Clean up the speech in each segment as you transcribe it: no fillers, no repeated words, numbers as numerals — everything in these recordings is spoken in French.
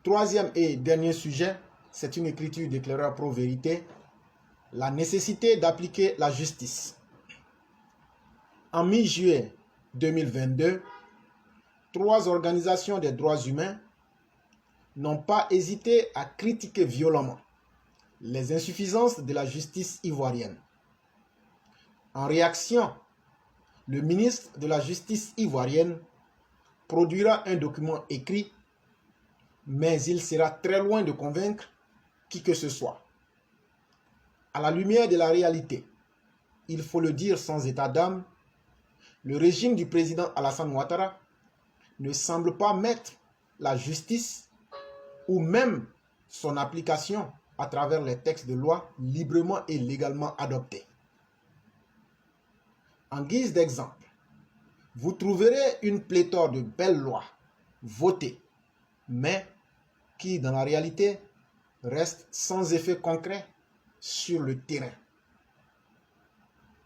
Troisième et dernier sujet, c'est une écriture d'éclaireur pro-vérité, la nécessité d'appliquer la justice. En mi-juillet 2022, 3 organisations des droits humains n'ont pas hésité à critiquer violemment les insuffisances de la justice ivoirienne. En réaction, le ministre de la Justice ivoirienne produira un document écrit, mais il sera très loin de convaincre qui que ce soit. À la lumière de la réalité, il faut le dire sans état d'âme, le régime du président Alassane Ouattara ne semble pas mettre la justice ou même son application à travers les textes de loi librement et légalement adoptés. En guise d'exemple, vous trouverez une pléthore de belles lois votées, mais qui, dans la réalité, restent sans effet concret sur le terrain.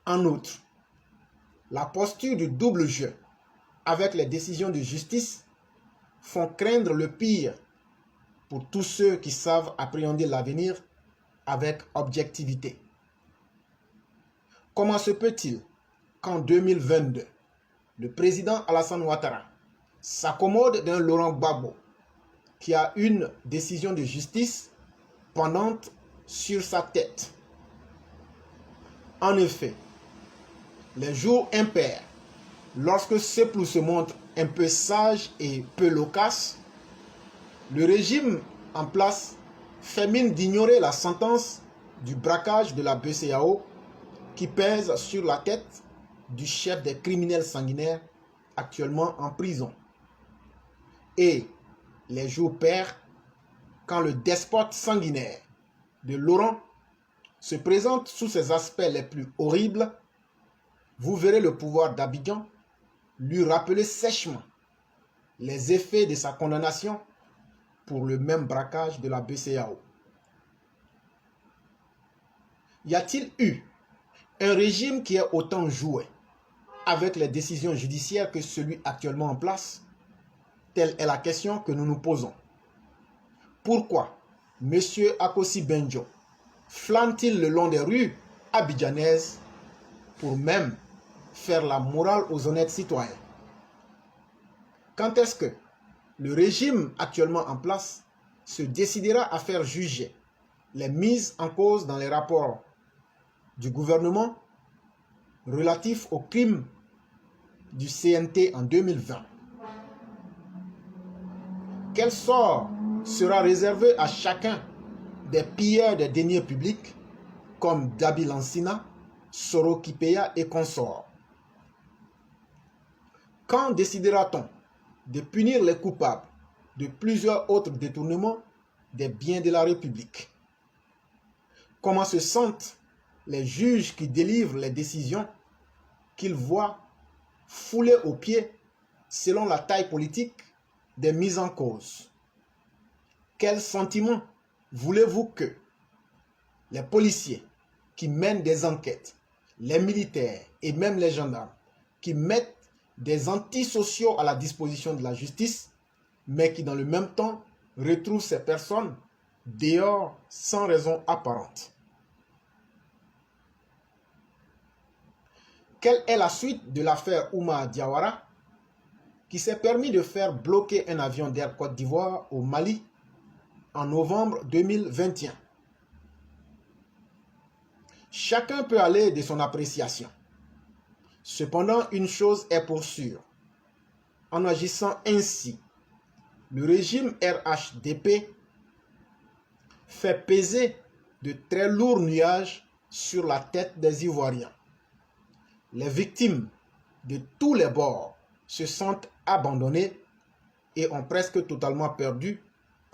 En outre, la posture du double jeu avec les décisions de justice font craindre le pire pour tous ceux qui savent appréhender l'avenir avec objectivité. Comment se peut-il qu'en 2022, le président Alassane Ouattara s'accommode d'un Laurent Gbagbo qui a une décision de justice pendante sur sa tête? En effet, les jours impairs, lorsque Seplou se montre un peu sage et peu loquace, le régime en place fait mine d'ignorer la sentence du braquage de la BCEAO qui pèse sur la tête du chef des criminels sanguinaires actuellement en prison. Et les jours pairs, quand le despote sanguinaire de Laurent se présente sous ses aspects les plus horribles, vous verrez le pouvoir d'Abidjan lui rappeler sèchement les effets de sa condamnation pour le même braquage de la BCEAO. Y a-t-il eu un régime qui ait autant joué avec les décisions judiciaires que celui actuellement en place? Telle est la question que nous nous posons. Pourquoi M. Akossi Benjo flâne-t-il le long des rues abidjanaises pour même faire la morale aux honnêtes citoyens? Quand est-ce que le régime actuellement en place se décidera à faire juger les mises en cause dans les rapports du gouvernement relatifs aux crimes du CNT en 2020? Quel sort sera réservé à chacun des pilleurs des deniers publics comme Dabi Lansina, Soro Kipeya et consorts? Quand décidera-t-on de punir les coupables de plusieurs autres détournements des biens de la République? Comment se sentent les juges qui délivrent les décisions qu'ils voient foulées aux pieds selon la taille politique des mises en cause? Quel sentiment voulez-vous que les policiers qui mènent des enquêtes, les militaires et même les gendarmes qui mettent des antisociaux à la disposition de la justice, mais qui dans le même temps retrouvent ces personnes dehors sans raison apparente? Quelle est la suite de l'affaire Ouma Diawara qui s'est permis de faire bloquer un avion d'Air Côte d'Ivoire au Mali en novembre 2021? Chacun peut aller de son appréciation. Cependant, une chose est pour sûr. En agissant ainsi, le régime RHDP fait peser de très lourds nuages sur la tête des Ivoiriens. Les victimes de tous les bords se sentent abandonnées et ont presque totalement perdu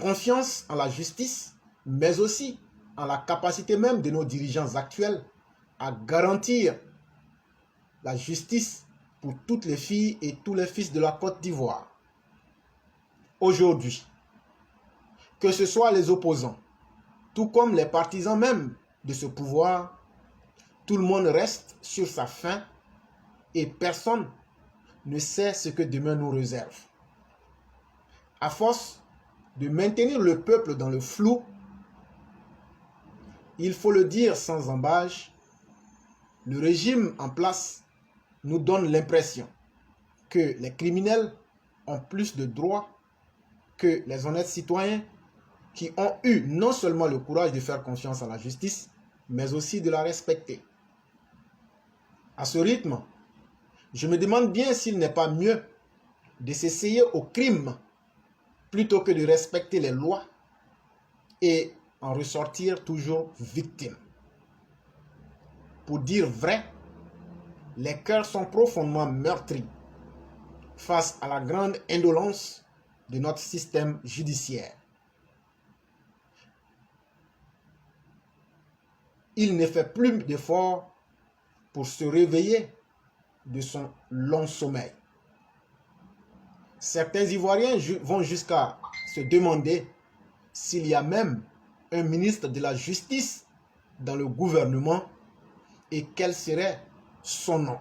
confiance en la justice, mais aussi en la capacité même de nos dirigeants actuels à garantir la justice pour toutes les filles et tous les fils de la Côte d'Ivoire. Aujourd'hui, que ce soit les opposants, tout comme les partisans même de ce pouvoir, tout le monde reste sur sa faim et personne ne sait ce que demain nous réserve. À force de maintenir le peuple dans le flou, il faut le dire sans embâche, le régime en place nous donne l'impression que les criminels ont plus de droits que les honnêtes citoyens qui ont eu non seulement le courage de faire confiance à la justice, mais aussi de la respecter. À ce rythme, je me demande bien s'il n'est pas mieux de s'essayer au crime plutôt que de respecter les lois et en ressortir toujours victime. Pour dire vrai, les cœurs sont profondément meurtris face à la grande indolence de notre système judiciaire. Il ne fait plus d'efforts pour se réveiller de son long sommeil. Certains Ivoiriens vont jusqu'à se demander s'il y a même un ministre de la Justice dans le gouvernement et quel serait son nom.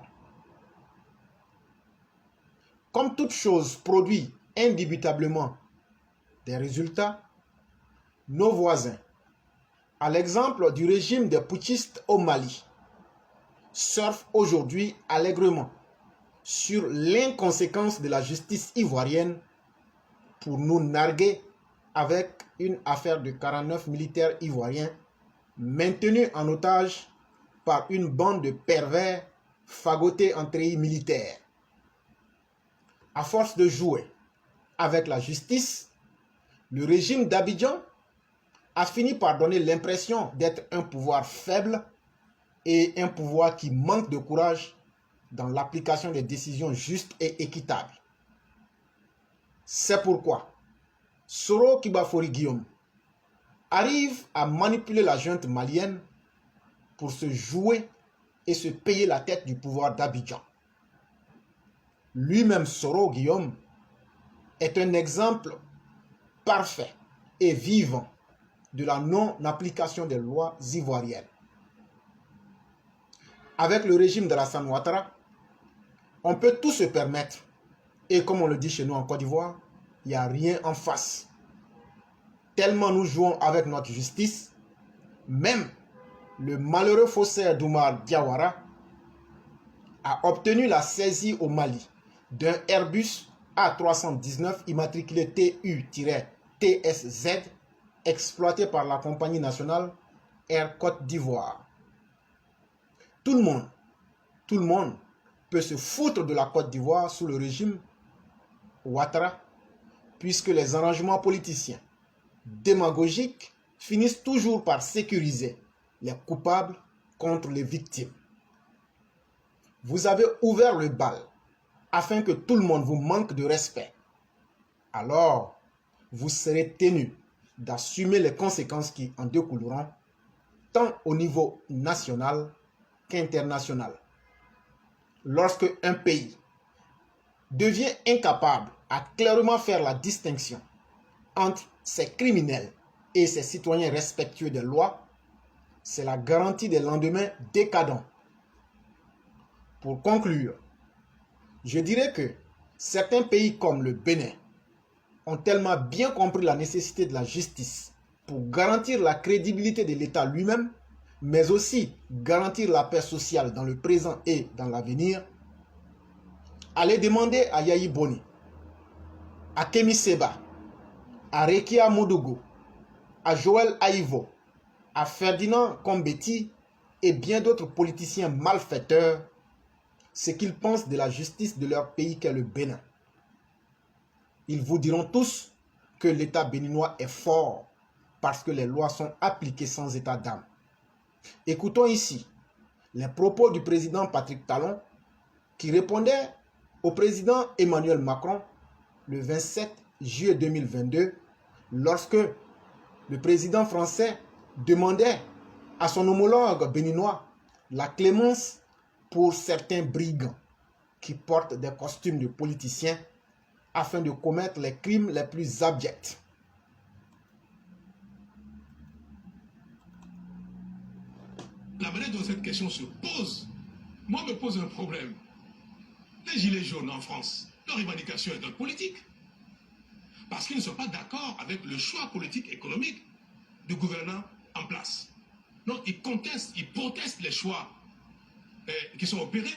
Comme toute chose produit indubitablement des résultats, nos voisins, à l'exemple du régime des putschistes au Mali, surfent aujourd'hui allègrement sur l'inconséquence de la justice ivoirienne pour nous narguer avec une affaire de 49 militaires ivoiriens maintenus en otage par une bande de pervers fagotés en treillis militaires. À force de jouer avec la justice, le régime d'Abidjan a fini par donner l'impression d'être un pouvoir faible et un pouvoir qui manque de courage dans l'application des décisions justes et équitables. C'est pourquoi Soro Kibafori Guillaume arrive à manipuler la junte malienne pour se jouer et se payer la tête du pouvoir d'Abidjan. Lui-même, Soro Guillaume, est un exemple parfait et vivant de la non-application des lois ivoiriennes. Avec le régime d'Alassane Ouattara, on peut tout se permettre. Et comme on le dit chez nous en Côte d'Ivoire, il n'y a rien en face. Tellement nous jouons avec notre justice, même le malheureux faussaire d'Oumar Diawara a obtenu la saisie au Mali d'un Airbus A319 immatriculé TU-TSZ exploité par la compagnie nationale Air Côte d'Ivoire. Tout le monde peut se foutre de la Côte d'Ivoire sous le régime Ouattara, puisque les arrangements politiciens démagogiques finissent toujours par sécuriser les coupables contre les victimes. Vous avez ouvert le bal afin que tout le monde vous manque de respect. Alors, vous serez tenu d'assumer les conséquences qui en découleront, tant au niveau national qu'international. Lorsque un pays devient incapable à clairement faire la distinction entre ses criminels et ses citoyens respectueux des lois, c'est la garantie des lendemains décadents. Pour conclure, je dirais que certains pays comme le Bénin ont tellement bien compris la nécessité de la justice pour garantir la crédibilité de l'État lui-même, mais aussi garantir la paix sociale dans le présent et dans l'avenir. Allez demander à Yayi Boni, à Kemi Seba, à Rekia Modogo, à Joël Aïvo, à Ferdinand Kombeti et bien d'autres politiciens malfaiteurs ce qu'ils pensent de la justice de leur pays qu'est le Bénin. Ils vous diront tous que l'État béninois est fort parce que les lois sont appliquées sans état d'âme. Écoutons ici les propos du président Patrick Talon qui répondait au président Emmanuel Macron le 27 juillet 2022 lorsque le président français demandait à son homologue béninois la clémence pour certains brigands qui portent des costumes de politiciens afin de commettre les crimes les plus abjects. La manière dont cette question se pose, moi me pose un problème. Les gilets jaunes en France, leur revendication est notre politique. parce qu'ils ne sont pas d'accord avec le choix politique et économique du gouvernant en place. Non, ils contestent, ils protestent les choix qui sont opérés.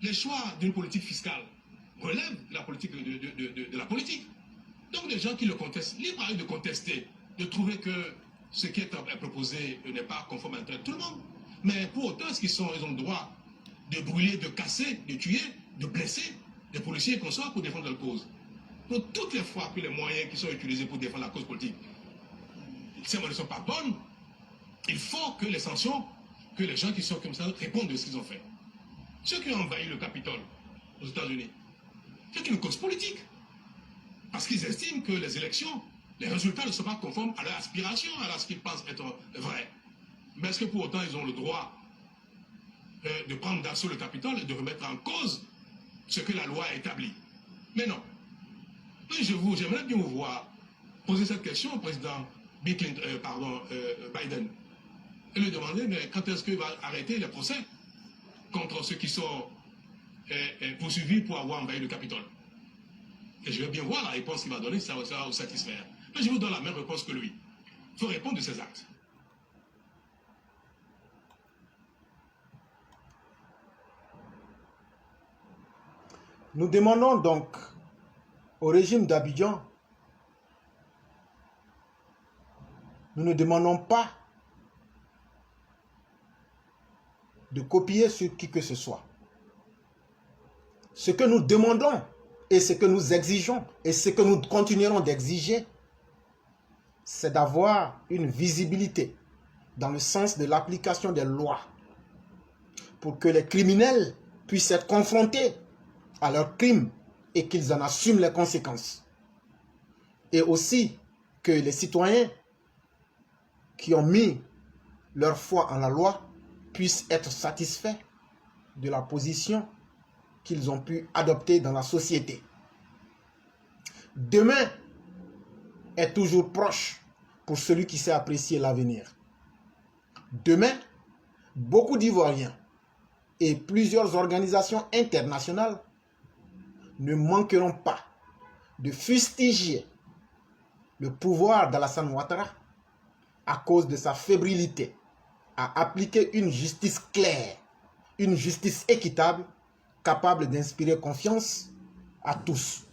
Les choix d'une politique fiscale relèvent de la politique de la politique. Donc les gens qui le contestent, libre à eux de contester, de trouver que ce qui est proposé n'est pas conforme à tout le monde. Mais pour autant, ils ont le droit de brûler, de casser, de tuer, de blesser des policiers et consorts pour défendre leur cause. Donc toutes les fois que les moyens qui sont utilisés pour défendre la cause politique, ces moyens ne sont pas bonnes, il faut que les sanctions, que les gens qui sont comme ça répondent de ce qu'ils ont fait. Ceux qui ont envahi le Capitole aux États-Unis, c'est une cause politique. Parce qu'ils estiment que les élections, les résultats ne sont pas conformes à leur aspiration, à ce qu'ils pensent être vrai. Mais est-ce que pour autant ils ont le droit de prendre d'assaut le Capitole et de remettre en cause ce que la loi a établi? Mais non. J'aimerais bien vous voir poser cette question au président Biden et lui demander mais quand est-ce qu'il va arrêter les procès contre ceux qui sont poursuivis pour avoir envahi le Capitole. Et je vais bien voir la réponse qu'il va donner, ça va vous satisfaire. Mais je vous donne la même réponse que lui. Il faut répondre de ses actes. Nous demandons donc au régime d'Abidjan, nous ne demandons pas de copier sur qui que ce soit. Ce que nous demandons et ce que nous exigeons et ce que nous continuerons d'exiger, c'est d'avoir une visibilité dans le sens de l'application des lois pour que les criminels puissent être confrontés à leurs crimes et qu'ils en assument les conséquences. Et aussi que les citoyens qui ont mis leur foi en la loi puissent être satisfaits de la position qu'ils ont pu adopter dans la société. Demain est toujours proche pour celui qui sait apprécier l'avenir. Demain, beaucoup d'Ivoiriens et plusieurs organisations internationales ne manqueront pas de fustiger le pouvoir d'Alassane Ouattara à cause de sa fébrilité à appliquer une justice claire, une justice équitable, capable d'inspirer confiance à tous.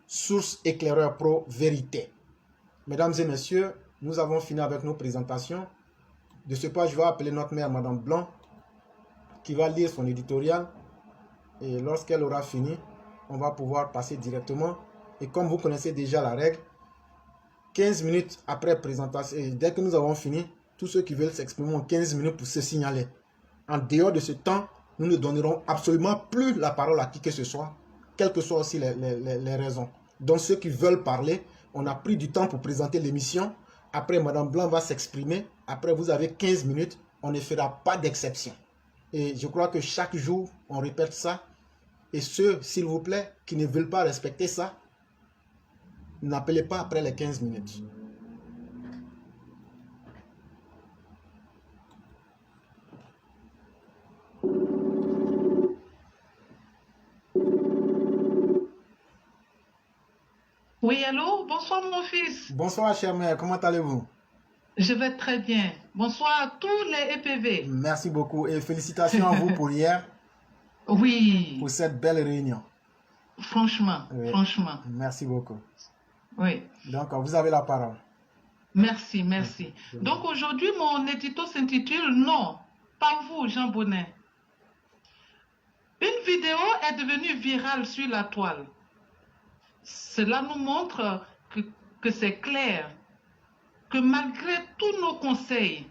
Source éclaireur pro vérité. Mesdames et messieurs, nous avons fini avec nos présentations. De ce pas, je vais appeler notre mère, Madame Blanc, qui va lire son éditorial. Et lorsqu'elle aura fini, on va pouvoir passer directement. Et comme vous connaissez déjà la règle, 15 minutes après présentation, et dès que nous avons fini, tous ceux qui veulent s'exprimer ont 15 minutes pour se signaler. En dehors de ce temps, nous ne donnerons absolument plus la parole à qui que ce soit, quelles que soient aussi les raisons. Donc ceux qui veulent parler, on a pris du temps pour présenter l'émission. Après, Madame Blanc va s'exprimer. Après, vous avez 15 minutes. On ne fera pas d'exception. Et je crois que chaque jour, on répète ça. Et ceux, s'il vous plaît, qui ne veulent pas respecter ça, n'appelez pas après les 15 minutes. Oui, allô? Bonsoir, mon fils. Bonsoir, chère mère. Comment allez-vous? Je vais très bien. Bonsoir à tous les EPV. Merci beaucoup et félicitations à vous pour hier. Oui. Pour cette belle réunion. Franchement, oui. Franchement. Merci beaucoup. Oui. Donc, vous avez la parole. Merci, merci. Donc, aujourd'hui, mon édito s'intitule « Non, pas vous, Jean Bonnet ». Une vidéo est devenue virale sur la toile. Cela nous montre que c'est clair, que malgré tous nos conseils,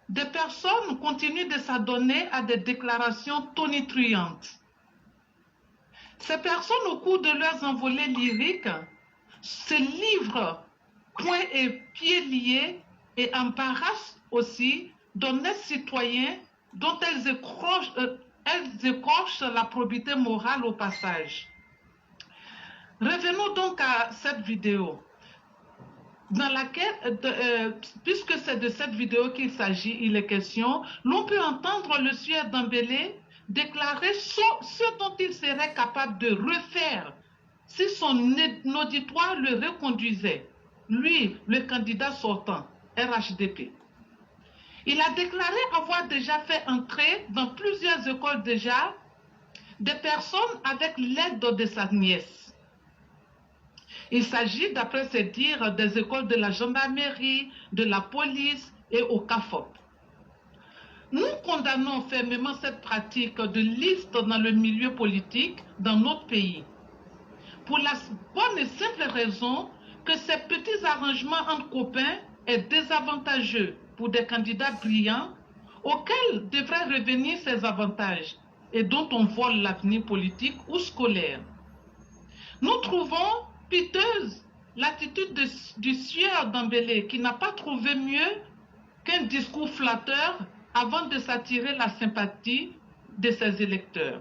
des personnes continuent de s'adonner à des déclarations tonitruantes. Ces personnes, au cours de leurs envolées lyriques, se livrent poings et pieds liés et embarrassent aussi d'honnêtes citoyens dont elles écorchent la probité morale au passage. Revenons donc à cette vidéo, dans laquelle, puisque c'est de cette vidéo qu'il s'agit, il est question, l'on peut entendre le sieur Dembélé déclarer ce dont il serait capable de refaire si son auditoire le reconduisait, lui, le candidat sortant, RHDP. Il a déclaré avoir déjà fait entrer dans plusieurs écoles déjà des personnes avec l'aide de sa nièce. Il s'agit, d'après ses dires, des écoles de la gendarmerie, de la police et au CAFOP. Nous condamnons fermement cette pratique de liste dans le milieu politique dans notre pays, pour la bonne et simple raison que ces petits arrangements entre copains est désavantageux pour des candidats brillants auxquels devraient revenir ces avantages et dont on vole l'avenir politique ou scolaire. Nous trouvons piteuse l'attitude du sieur Dembélé qui n'a pas trouvé mieux qu'un discours flatteur avant de s'attirer la sympathie de ses électeurs.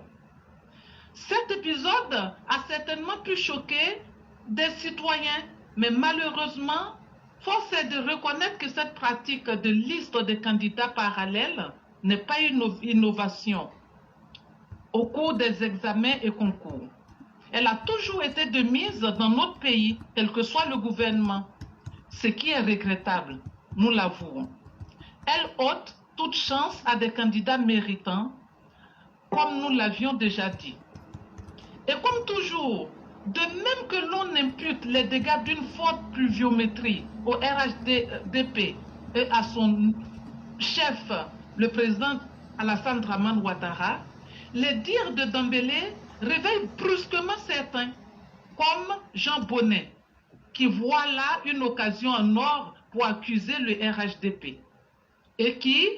Cet épisode a certainement pu choquer des citoyens, mais malheureusement, force est de reconnaître que cette pratique de liste de candidats parallèles n'est pas une innovation au cours des examens et concours. Elle a toujours été de mise dans notre pays, quel que soit le gouvernement, ce qui est regrettable, nous l'avouons. Elle ôte toute chance à des candidats méritants, comme nous l'avions déjà dit. Et comme toujours, de même que l'on impute les dégâts d'une forte pluviométrie au RHDP et à son chef, le président Alassane Dramane Ouattara, les dires de Dembélé réveillent brusquement certains, comme Jean Bonnet, qui voit là une occasion en or pour accuser le RHDP et qui,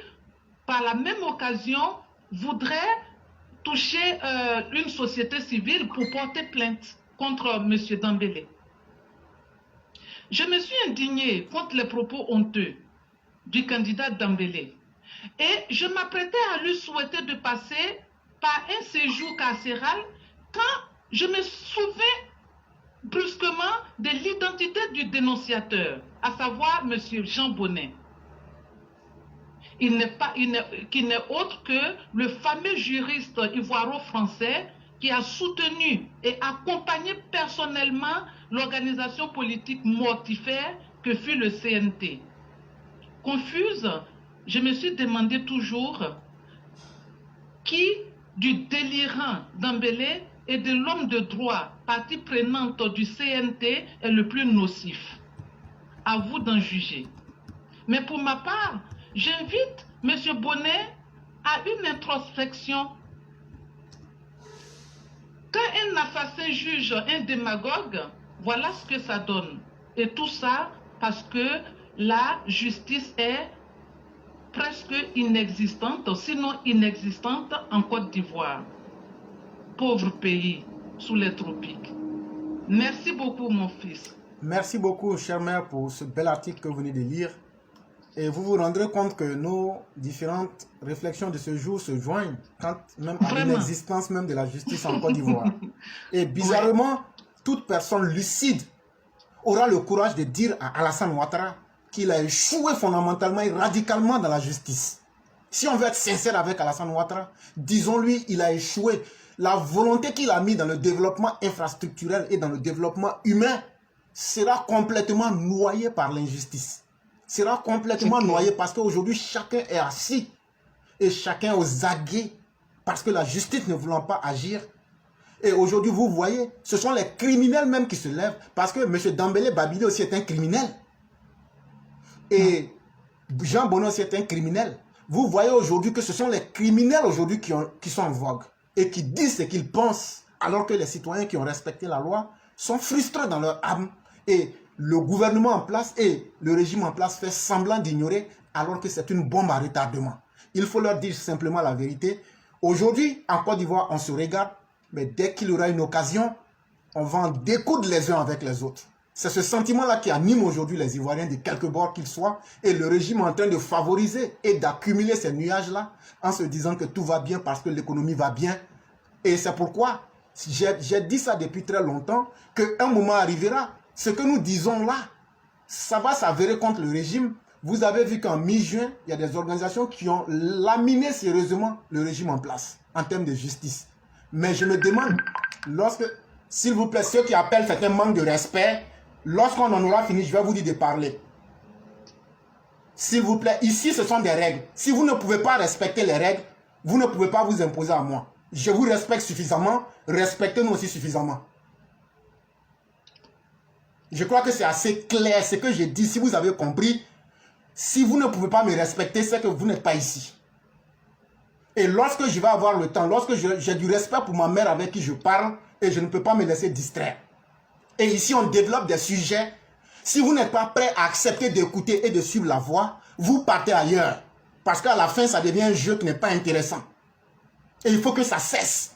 par la même occasion, voudrait toucher une société civile pour porter plainte contre M. Dembélé. Je me suis indignée contre les propos honteux du candidat Dembélé et je m'apprêtais à lui souhaiter de passer par un séjour carcéral quand je me souvins brusquement de l'identité du dénonciateur, à savoir M. Jean Bonnet. Qui n'est autre que le fameux juriste ivoiro-français qui a soutenu et accompagné personnellement l'organisation politique mortifère que fut le CNT. Confuse, je me suis demandé toujours qui du délirant Dembélé et de l'homme de droit, partie prenante du CNT, est le plus nocif. À vous d'en juger. Mais pour ma part, j'invite M. Bonnet à une introspection. Quand un assassin juge un démagogue, voilà ce que ça donne. Et tout ça parce que la justice est presque inexistante, sinon inexistante en Côte d'Ivoire. Pauvre pays sous les tropiques. Merci beaucoup, mon fils. Merci beaucoup, chère mère, pour ce bel article que vous venez de lire. Et vous vous rendrez compte que nos différentes réflexions de ce jour se joignent quand même à l'inexistence même de la justice en Côte d'Ivoire. Et bizarrement, toute personne lucide aura le courage de dire à Alassane Ouattara qu'il a échoué fondamentalement et radicalement dans la justice. Si on veut être sincère avec Alassane Ouattara, disons-lui, il a échoué. La volonté qu'il a mise dans le développement infrastructurel et dans le développement humain sera complètement noyée par l'injustice. Sera complètement noyé parce qu'aujourd'hui, chacun est assis et chacun aux aguets parce que la justice ne voulant pas agir. Et aujourd'hui, vous voyez, ce sont les criminels même qui se lèvent parce que M. Dembélé Babilé aussi est un criminel. Et Jean Bonnet aussi est un criminel. Vous voyez aujourd'hui que ce sont les criminels aujourd'hui qui sont en vogue et qui disent ce qu'ils pensent alors que les citoyens qui ont respecté la loi sont frustrés dans leur âme. Et le gouvernement en place et le régime en place fait semblant d'ignorer alors que c'est une bombe à retardement. Il faut leur dire simplement la vérité. Aujourd'hui, en Côte d'Ivoire, on se regarde, mais dès qu'il y aura une occasion, on va en découdre les uns avec les autres. C'est ce sentiment-là qui anime aujourd'hui les Ivoiriens de quelque bord qu'ils soient et le régime est en train de favoriser et d'accumuler ces nuages-là en se disant que tout va bien parce que l'économie va bien. Et c'est pourquoi j'ai dit ça depuis très longtemps, qu'un moment arrivera. Ce que nous disons là, ça va s'avérer contre le régime. Vous avez vu qu'en mi-juin, il y a des organisations qui ont laminé sérieusement le régime en place en termes de justice. Mais je me demande, lorsque S'il vous plaît, ceux qui appellent, c'est un manque de respect. Lorsqu'on en aura fini, je vais vous dire de parler. S'il vous plaît, ici, ce sont des règles. Si vous ne pouvez pas respecter les règles, vous ne pouvez pas vous imposer à moi. Je vous respecte suffisamment, respectez-nous aussi suffisamment. Je crois que c'est assez clair ce que j'ai dit. Si vous avez compris, si vous ne pouvez pas me respecter, c'est que vous n'êtes pas ici. Et lorsque je vais avoir le temps, lorsque j'ai du respect pour ma mère avec qui je parle, et je ne peux pas me laisser distraire. Et ici, on développe des sujets. Si vous n'êtes pas prêt à accepter d'écouter et de suivre la voie, vous partez ailleurs. Parce qu'à la fin, ça devient un jeu qui n'est pas intéressant. Et il faut que ça cesse.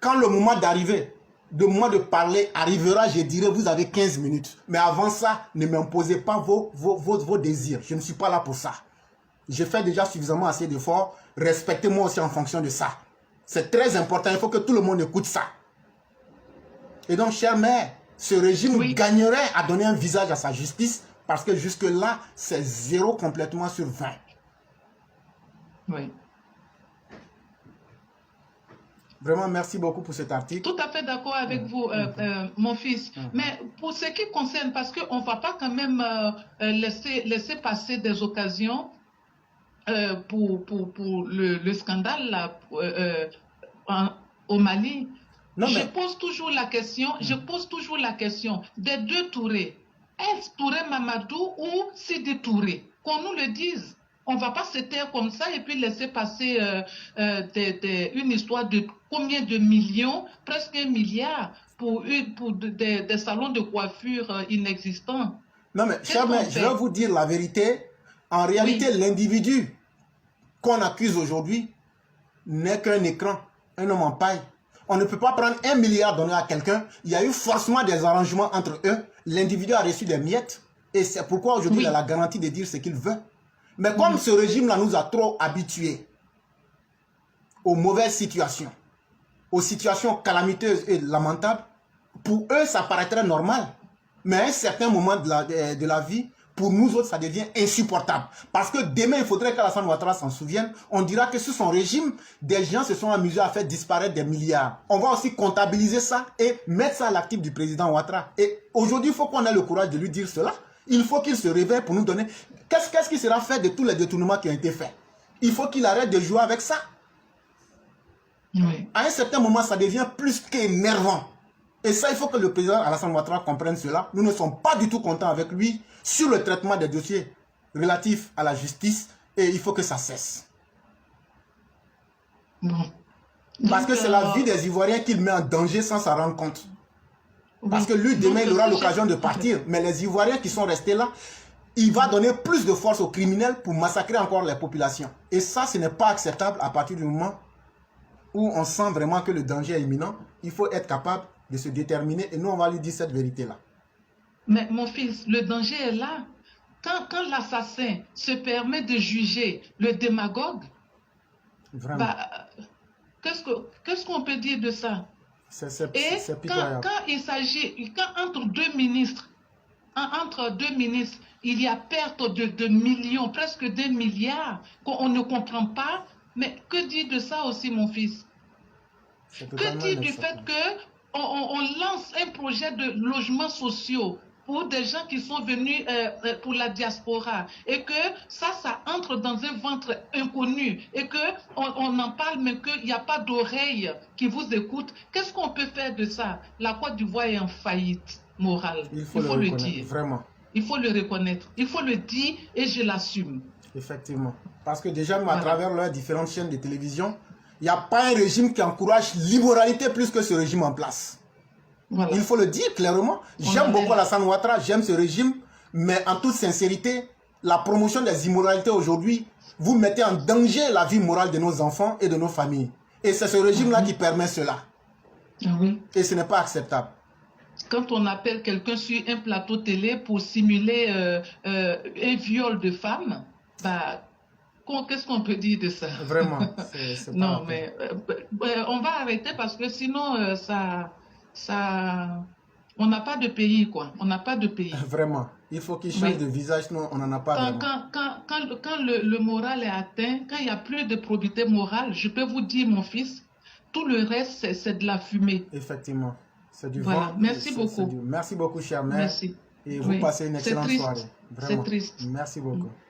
Quand le moment d'arriver, le moment de parler arrivera, je dirai, vous avez 15 minutes. Mais avant ça, ne m'imposez pas vos désirs. Je ne suis pas là pour ça. J'ai fait déjà suffisamment assez d'efforts. Respectez-moi aussi en fonction de ça. C'est très important. Il faut que tout le monde écoute ça. Et donc, chère mère, ce régime gagnerait à donner un visage à sa justice parce que jusque-là, c'est 0 complètement sur 20. Oui. Vraiment, merci beaucoup pour cet article. Tout à fait d'accord avec vous, mon fils. Mais pour ce qui concerne, parce qu'on ne va pas quand même laisser passer des occasions pour le scandale là, au Mali. Non, je pose toujours la question des deux Touré. Est-ce Touré Mamadou ou Sidi Touré? Qu'on nous le dise. On ne va pas se taire comme ça et puis laisser passer une histoire de combien de millions, presque 1 milliard, pour des salons de coiffure inexistants. Non mais, cher mère, je vais vous dire la vérité. En réalité, l'individu qu'on accuse aujourd'hui n'est qu'un écran, un homme en paille. On ne peut pas prendre 1 milliard donné à quelqu'un. Il y a eu forcément des arrangements entre eux. L'individu a reçu des miettes. Et c'est pourquoi aujourd'hui il a la garantie de dire ce qu'il veut. Mais comme ce régime-là nous a trop habitués aux mauvaises situations, aux situations calamiteuses et lamentables, pour eux, ça paraîtrait normal. Mais à un certain moment de la vie, pour nous autres, ça devient insupportable. Parce que demain, il faudrait qu'Alassane Ouattara s'en souvienne. On dira que sous son régime, des gens se sont amusés à faire disparaître des milliards. On va aussi comptabiliser ça et mettre ça à l'actif du président Ouattara. Et aujourd'hui, il faut qu'on ait le courage de lui dire cela. Il faut qu'il se réveille pour nous donner... Qu'est-ce qui sera fait de tous les détournements qui ont été faits? Il faut qu'il arrête de jouer avec ça. Oui. À un certain moment, ça devient plus qu'énervant. Et ça, il faut que le président Alassane Ouattara comprenne cela. Nous ne sommes pas du tout contents avec lui sur le traitement des dossiers relatifs à la justice. Et il faut que ça cesse. Bon. Parce que c'est la vie des Ivoiriens qu'il met en danger sans s'en rendre compte. Parce que lui, demain, il aura l'occasion de partir. Mais les Ivoiriens qui sont restés là, il va donner plus de force aux criminels pour massacrer encore les populations. Et ça, ce n'est pas acceptable à partir du moment où on sent vraiment que le danger est imminent. Il faut être capable de se déterminer et nous, on va lui dire cette vérité-là. Mais mon fils, le danger est là. Quand l'assassin se permet de juger le démagogue, bah, qu'est-ce qu'on peut dire de ça? Et quand il s'agit, entre deux ministres, il y a perte de millions, presque 2 milliards, qu'on ne comprend pas. Mais que dire de ça aussi, mon fils? Que dire du fait qu'on lance un projet de logements sociaux pour des gens qui sont venus pour la diaspora et que ça entre dans un ventre inconnu et qu'on en parle mais qu'il n'y a pas d'oreille qui vous écoute? Qu'est-ce qu'on peut faire de ça? La Côte d'Ivoire est en faillite morale. Il faut le dire. Vraiment. Il faut le reconnaître. Il faut le dire et je l'assume. Effectivement. Parce que déjà, à travers leurs différentes chaînes de télévision, il n'y a pas un régime qui encourage l'immoralité plus que ce régime en place. Voilà. Il faut le dire clairement. J'aime beaucoup Alassane Ouattara, j'aime ce régime, mais en toute sincérité, la promotion des immoralités aujourd'hui, vous mettez en danger la vie morale de nos enfants et de nos familles. Et c'est ce régime-là qui permet cela. Et ce n'est pas acceptable. Quand on appelle quelqu'un sur un plateau télé pour simuler un viol de femme, bah, qu'est-ce qu'on peut dire de ça? Vraiment. Non, mais on va arrêter parce que sinon, on n'a pas de pays, quoi. On n'a pas de pays. Vraiment. Il faut qu'il change de visage, sinon on n'en a pas. Quand le moral est atteint, quand il n'y a plus de probité morale, je peux vous dire, mon fils, tout le reste, c'est de la fumée. Effectivement. C'est du Voilà. vent. Merci beaucoup. Merci beaucoup, chère mère. Merci. Et vous Oui. passez une C'est excellente triste. soirée. C'est Vraiment. triste. Merci beaucoup.